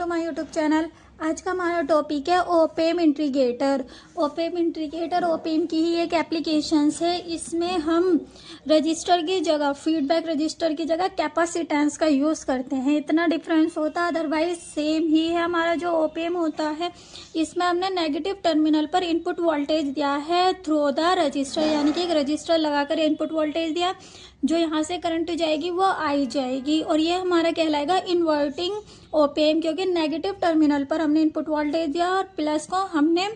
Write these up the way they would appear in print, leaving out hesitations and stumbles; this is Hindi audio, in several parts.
My YouTube channel. आज का हमारा टॉपिक है opamp integrator. Op-amp integrator op-amp की ही एक एप्लीकेशन है। इसमें हम रजिस्टर की जगह फीडबैक रजिस्टर की जगह कैपेसिटेंस का यूज़ करते हैं। इतना डिफरेंस होता है, अदरवाइज सेम ही है। हमारा जो ओपेम होता है इसमें हमने नेगेटिव टर्मिनल पर इनपुट वोल्टेज दिया है थ्रू द रजिस्टर, यानी कि एक रजिस्टर लगाकर इनपुट वोल्टेज दिया, जो यहाँ से करंट जाएगी वो आई जाएगी, और ये हमारा कहलाएगा इन्वर्टिंग ओपेम, क्योंकि नेगेटिव टर्मिनल पर हमने इनपुट वोल्टेज दिया और प्लस को हमने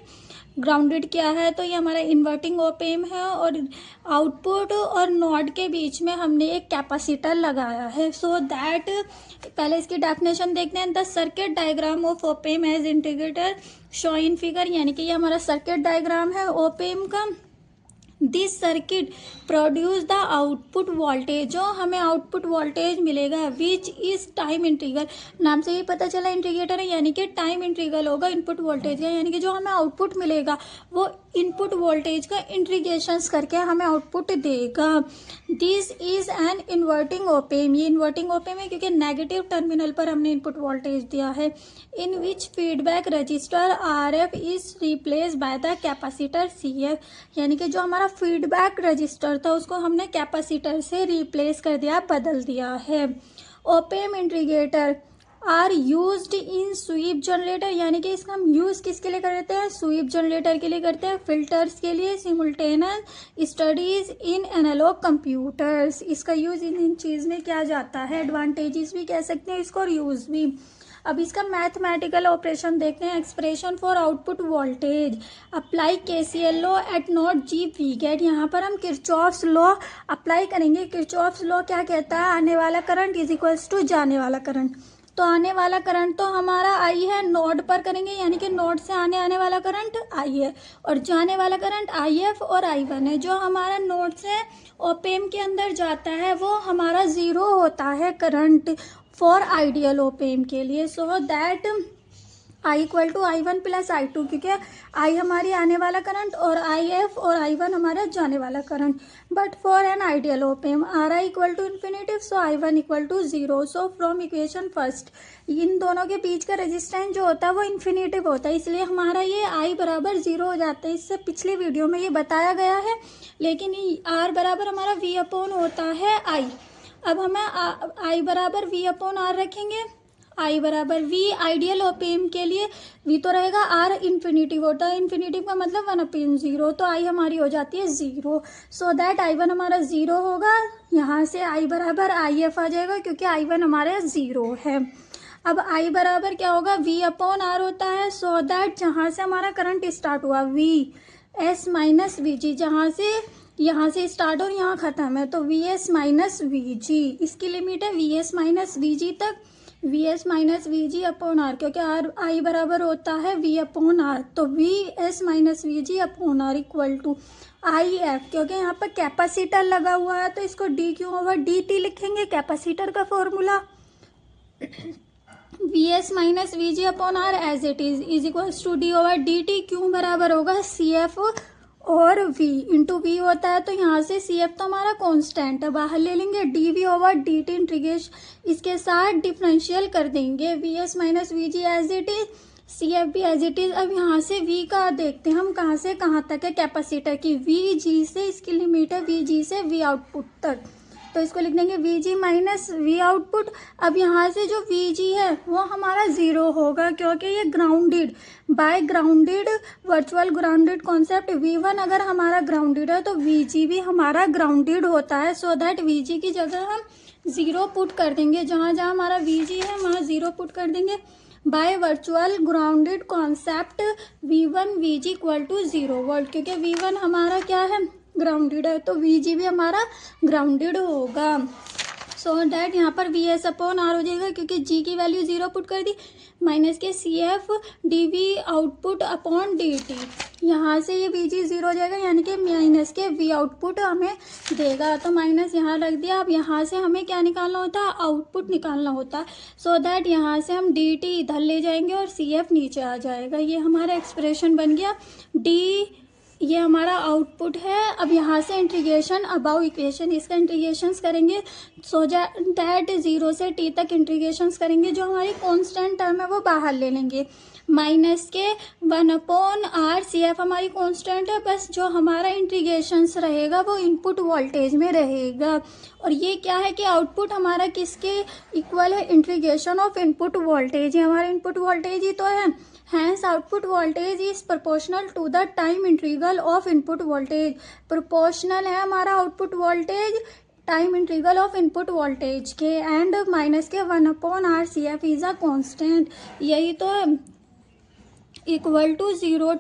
ग्राउंडेड किया है, तो ये हमारा इन्वर्टिंग ओपेम है। और आउटपुट और नोड के बीच में हमने एक कैपेसिटर लगाया है। सो दैट पहले इसकी डेफिनेशन देखते हैं। The circuit diagram of opamp as integrator show in figure, यानी कि ये हमारा सर्किट डायग्राम है ओपेम का। This circuit produce the output voltage, जो हमें आउटपुट वोल्टेज मिलेगा विच इज टाइम इंटीग्रल। नाम से ही पता चला इंटीग्रेटर है, यानी कि टाइम इंटीग्रल होगा इनपुट वोल्टेज का, यानी कि जो हमें आउटपुट मिलेगा वो इनपुट वोल्टेज का इंटीग्रेशंस करके हमें आउटपुट देगा। This is an inverting op-amp, ये इन्वर्टिंग ओपेम है क्योंकि नेगेटिव टर्मिनल पर हमने इनपुट वोल्टेज दिया है। In which feedback resistor RF is replace by the capacitor CF, यानी कि जो हमारा फीडबैक रजिस्टर था उसको हमने कैपेसिटर से रिप्लेस कर दिया, बदल दिया है। Opamp integrator are used in sweep generator, यानी कि इसका हम यूज़ किसके लिए करते हैं? स्वीप जनरेटर के लिए करते हैं, फिल्टर्स के लिए, simultaneous studies in analogue computers. इसका यूज़ इन चीज़ में किया जाता है। एडवांटेजेस भी कह सकते हैं इसको और यूज़ भी। अब इसका मैथमेटिकल ऑपरेशन देखते हैं। Expression for output voltage, apply KCL law at node G V gate. यहाँ पर हम किरचॉफ्स लॉ अप्लाई करेंगे। किरचॉफ्स लॉ क्या कहता है? आने वाला करंट इज इक्वल्स टू जाने वाला करंट। तो आने वाला करंट तो हमारा आई है, नोड पर करेंगे, यानी कि नोड से आने वाला करंट आई है, और जाने वाला करंट IF और I1 है। जो हमारा नोड से ओपेम के अंदर जाता है वो हमारा 0 होता है करंट फॉर आइडियल ओपेम के लिए। So that I equal to I1 plus I2, क्योंकि I हमारी आने वाला करंट और IF और I1 हमारा जाने वाला current. But for an ideal op amp RI equal to infinitive, so I1 equal to 0। So from equation first, इन दोनों के बीच का रेजिस्टेंस जो होता है वो इन्फिनिटिव होता है, इसलिए हमारा ये I बराबर 0 हो जाता है। इससे पिछले वीडियो में ये बताया गया है, लेकिन R बराबर हमारा V अपॉन होता है I। अब हमें I बराबर V अपॉन R रखेंगे। I बराबर V आइडियल ओपेम के लिए V तो रहेगा, R इन्फिनिटिव होता है, इन्फिनिटिव का मतलब 1/0, तो I हमारी हो जाती है 0। सो दैट I1 हमारा 0 होगा। यहाँ से I बराबर IF आ जाएगा क्योंकि I1 हमारे 0 है। अब I बराबर क्या होगा? V अपॉन R होता है। सो दैट जहाँ से हमारा करंट स्टार्ट हुआ VS माइनस VG, यहाँ से स्टार्ट और यहाँ ख़त्म है, तो VS माइनस VG, इसकी लिमिट है VS माइनस VG तक। VS minus VG upon R, क्योंकि I बराबर होता है V अपॉन R, तो VS minus VG upon R equal to IF। क्योंकि यहाँ पर कैपेसिटर लगा हुआ है तो इसको dQ/dt लिखेंगे, कैपेसिटर का formula. VS minus VG upon R as it is equals to d/dt। क्यों बराबर होगा CF और V इंटू V होता है, तो यहाँ से CF तो हमारा कांस्टेंट है, बाहर ले लेंगे, dV/dt इंटीग्रेशन इसके साथ डिफरेंशियल कर देंगे। VS minus VG as it is, CF भी एज इट इज। अब यहाँ से V का देखते हैं हम कहाँ से कहाँ तक है कैपेसिटर की। VG से इसकी लिमिट है VG से V आउटपुट तक, तो इसको लिख देंगे VG माइनस V आउटपुट। अब यहाँ से जो VG है वो हमारा 0 होगा, क्योंकि ये grounded by grounded virtual grounded concept. V1 अगर हमारा ग्राउंडेड है तो VG भी हमारा ग्राउंडेड होता है। सो दैट VG की जगह हम 0 पुट कर देंगे, जहाँ जहाँ हमारा VG है वहाँ 0 पुट कर देंगे। By virtual grounded concept V1 VG equal to 0 volt, क्योंकि V1 हमारा क्या है? ग्राउंडेड है, तो VG भी हमारा ग्राउंडेड होगा। सो डैट यहाँ पर VS अपॉन R हो जाएगा, क्योंकि G की वैल्यू 0 पुट कर दी, माइनस के CF dV output upon dt। यहाँ से ये VG 0 हो जाएगा, यानी कि माइनस के V आउटपुट हमें देगा, तो माइनस यहाँ रख दिया। अब यहाँ से हमें क्या निकालना होता है? आउटपुट निकालना होता है। सो दैट यहाँ से हम dt इधर ले जाएंगे और CF नीचे आ जाएगा। ये हमारा एक्सप्रेशन बन गया, D ये हमारा आउटपुट है। अब यहाँ से इंटीग्रेशन अबाउ इक्वेशन, इसका इंटीग्रेशंस करेंगे सो दैट 0 से t तक इंटीग्रेशंस करेंगे। जो हमारी कांस्टेंट टर्म है वो बाहर ले लेंगे, माइनस के 1/RCF हमारी कांस्टेंट है। बस जो हमारा इंटीग्रेशंस रहेगा वो इनपुट वोल्टेज में रहेगा। और ये क्या है कि आउटपुट हमारा किसके इक्वल है, इंटीग्रेशन ऑफ इनपुट वोल्टेज। ये हमारा इनपुट वोल्टेज ही तो है, hence output voltage is proportional to the time integral of input voltage. Proportional है हमारा output voltage time integral of input voltage के, एंड माइनस के 1/RCF इज अ कांस्टेंट। यही तो है, equal to 0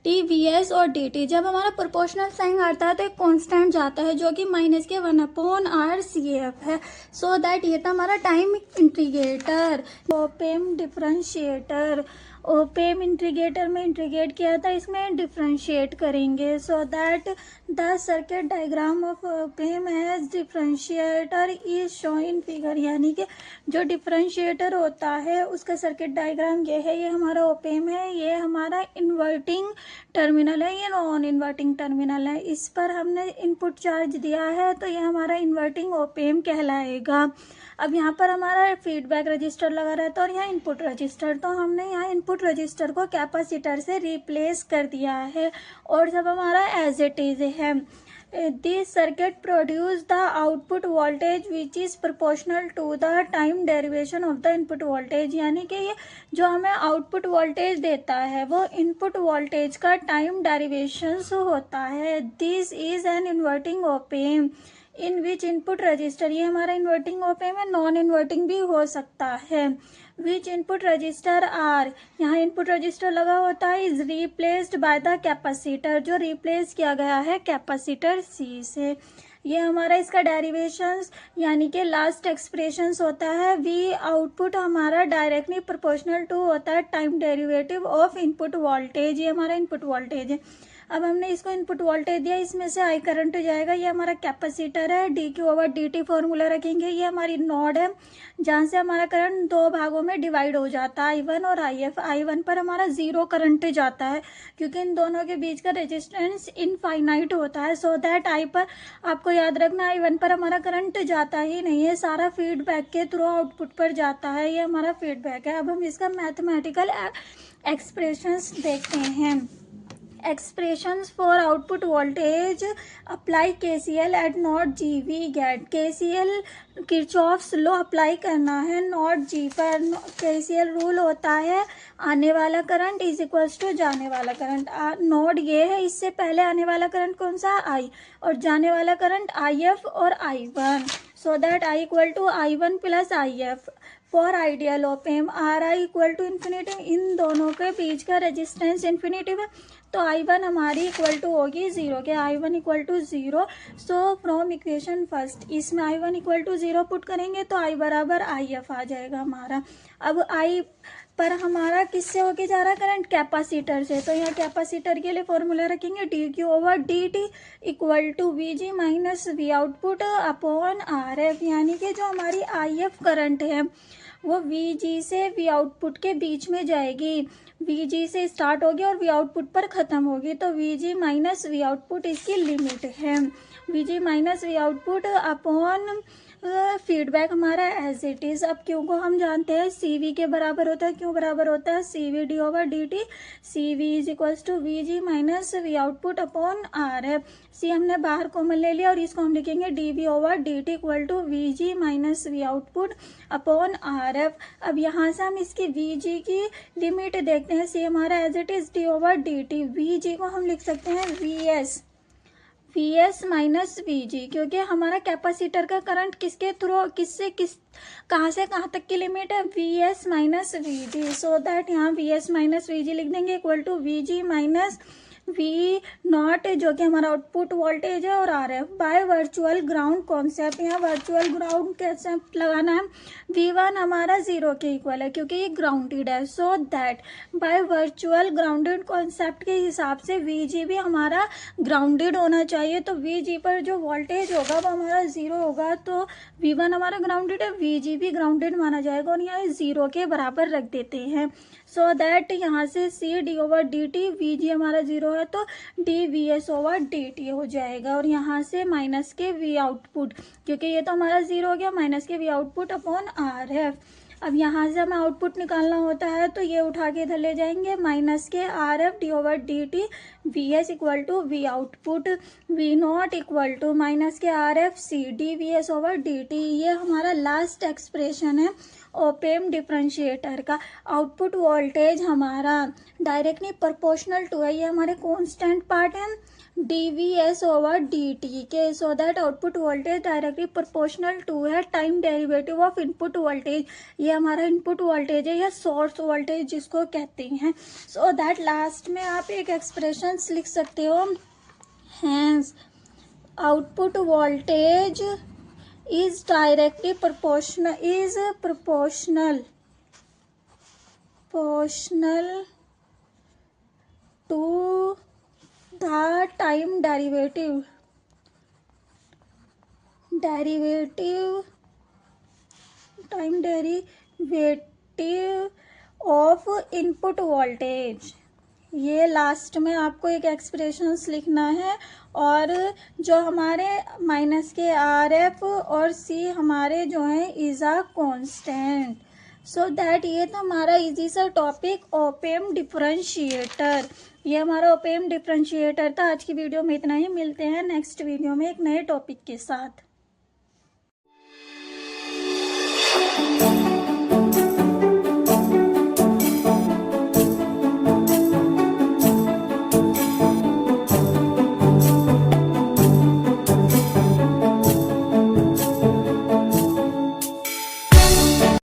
T V S और डी टी। जब हमारा प्रोपोर्शनल साइन आता है तो एक कांस्टेंट जाता है जो कि माइनस के 1/RCF है। सो दैट ये था हमारा time integrator. Opamp differentiator, opamp integrator में इंटीग्रेट किया था, इसमें डिफरेंशिएट करेंगे। So that the circuit diagram of opamp as differentiator is show in figure. यानी कि जो डिफरेंशिएटर होता है उसका सर्किट डायग्राम ये है। ये हमारा ओपेम है, ये हमारा इन्वर्टिंग टर्मिनल है, ये नॉन इन्वर्टिंग टर्मिनल है। इस पर हमने इनपुट चार्ज दिया है तो ये हमारा इन्वर्टिंग ओपेम कहलाएगा। अब यहाँ पर हमारा फीडबैक रजिस्टर लगा रहता है और यहाँ इनपुट रजिस्टर, तो हमने यहाँ इनपुट रजिस्टर को कैपेसिटर से रिप्लेस कर दिया है और जब हमारा एज इट इज है। This circuit produce the output voltage which is proportional to the time derivation of the input voltage. यानी कि ये जो हमें आउटपुट वोल्टेज देता है वो इनपुट वोल्टेज का टाइम डेरिवेशन होता है। This is an inverting op-amp in which input register, ये हमारा इन्वर्टिंग ओपेम है, नॉन इन्वर्टिंग भी हो सकता है। विच इनपुट रजिस्टर आर, यहाँ इनपुट रजिस्टर लगा होता है, is replaced by the capacitor, जो रिप्लेस किया गया है कैपेसिटर सी से। ये हमारा इसका डेरिवेशंस यानी कि लास्ट एक्सप्रेशंस होता है। वी आउटपुट हमारा डायरेक्टली प्रोपोर्शनल टू होता है time derivative of input voltage. ये हमारा इनपुट वोल्टेज है। अब हमने इसको इनपुट वोल्टेज दिया, इसमें से आई करंट जाएगा, ये हमारा कैपेसिटर है। D Q over D T formula रखेंगे। ये हमारी नोड है जहाँ से हमारा करंट दो भागों में डिवाइड हो जाता है, I1 और IF। I1 पर हमारा 0 करंट जाता है क्योंकि इन दोनों के बीच का रेजिस्टेंस इनफाइनाइट होता है। सो दैट I पर आपको याद रखना I1 पर हमारा करंट जाता ही नहीं है, सारा फीडबैक के थ्रू आउटपुट पर जाता है। ये हमारा फीडबैक है। अब हम इसका मैथमेटिकल एक्सप्रेशंस देखते हैं। Expressions for output voltage, apply KCL at node G, we get KCL Kirchhoff's law apply करना है नोड G पर। KCL रूल होता है आने वाला करंट इज इक्वल्स टू जाने वाला करंट। नोड ये है, इससे पहले आने वाला करंट कौन सा, I, और जाने वाला करंट IF और I1। So that I equal to I1 plus IF। For ideal op amp RI equal to infinity, इन दोनों के बीच का रेजिस्टेंस इन्फिनिटी है तो I1 हमारी इक्वल टू होगी 0 के, I1 equal to 0। So from equation first इसमें I1 इक्वल टू 0 पुट करेंगे तो I बराबर IF आ जाएगा हमारा। अब I पर हमारा किससे होके जा रहा है करंट, कैपेसिटर से, तो यहाँ कैपेसिटर के लिए फॉर्मूला रखेंगे D Q over D T equal to V G minus V output upon R F. यानी कि जो हमारी IF करंट है वो वी जी से वी आउटपुट के बीच में जाएगी, वी जी से स्टार्ट होगी और वी आउटपुट पर ख़त्म होगी। तो we G minus V output इसकी लिमिट है। We G minus V output upon feedback हमारा एज इट इज़। अब क्यू को हम जानते हैं सी वी के बराबर होता है, क्यों बराबर होता है, C V D over D T. C V is equals to V G minus V output upon R F. C हमने बाहर कॉमन ले लिया और इसको हम लिखेंगे D V over D T equal to V G minus V output upon R F. अब यहाँ से हम इसकी वी जी की लिमिट देखते हैं। सी हमारा as it is D over D T. V G को हम लिख सकते हैं V S minus V G, क्योंकि हमारा कैपेसिटर का करंट किसके थ्रू कहाँ से कहाँ तक की लिमिट है, V S minus V G. So that यहाँ V S minus V G लिख देंगे equal to V G minus V naught जो कि हमारा आउटपुट वोल्टेज है और R F by virtual ground concept. यहाँ वर्चुअल ग्राउंड कॉन्सेप्ट लगाना है। V1 हमारा 0 के इक्वल है क्योंकि ये ग्राउंडेड है। So that bye virtual grounded concept के हिसाब से VG भी हमारा ग्राउंडेड होना चाहिए। तो VG पर जो वोल्टेज होगा वो हमारा 0 होगा, तो V1 हमारा ग्राउंडेड है, VG भी ग्राउंडेड माना जाएगा और यहाँ 0 के बराबर रख देते हैं। सो दैट यहाँ से C D over D T, VG हमारा 0 है है तो dVs/dt हो जाएगा। और यहाँ से माइनस के V आउटपुट, क्योंकि ये तो हमारा 0 हो गया, माइनस के V आउटपुट अपॉन RF। अब यहाँ से हमें आउटपुट निकालना होता है तो ये उठा के इधर ले जाएंगे, माइनस के RF/dt VS equal to V output, V0 equal to minus के RF/C dVs/dt। ये हमारा लास्ट एक्सप्रेशन है ओपेम डिफरेंशिएटर का। आउटपुट वोल्टेज हमारा डायरेक्टली प्रोपोर्शनल टू है, ये हमारे कांस्टेंट पार्ट है dVs/dt के, so that output voltage directly proportional to है time derivative of input voltage. ये हमारा इनपुट वोल्टेज है या सोर्स वोल्टेज जिसको कहते हैं। सो दैट लास्ट में आप एक एक्सप्रेशन लिख सकते हो, hence output voltage is directly proportional to the time derivative of input voltage। ये लास्ट में आपको एक एक्सप्रेशंस लिखना है, और जो हमारे माइनस के RF और C हमारे जो हैं is a constant. So that ये था हमारा इजी सा टॉपिक ओपेम डिफरेंशिएटर। ये हमारा ओपेम डिफरेंशिएटर था। आज की वीडियो में इतना ही, मिलते हैं नेक्स्ट वीडियो में एक नए टॉपिक के साथ।